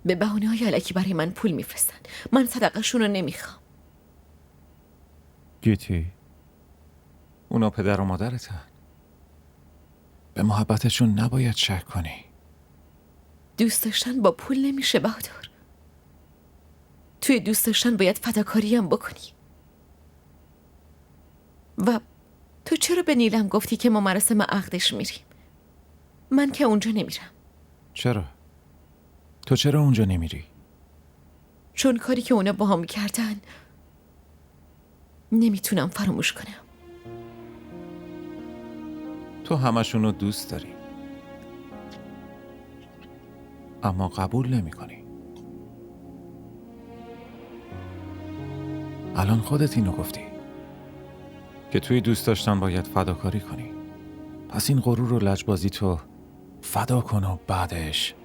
به بهانه‌های الکی برای من پول میفرستن. من صدقه‌شون رو نمیخوام. گیتی، اونا پدر و مادرتن. به محبتشون نباید شک کنی. دوست داشتن با پول نمیشه بهادر. توی دوست داشتن باید فداکاری هم بکنی. و تو چرا به نیلم گفتی که ما مراسم عقدش میریم؟ من که اونجا نمیرم. چرا؟ تو چرا اونجا نمیری؟ چون کاری که اونا با هم کردن نمیتونم فراموش کنم. تو همشونو دوست داری، اما قبول نمی کنی. الان خودت اینو گفتی که توی دوست داشتن باید فداکاری کنی. پس این غرور و لجبازی تو فدا کن و بعدش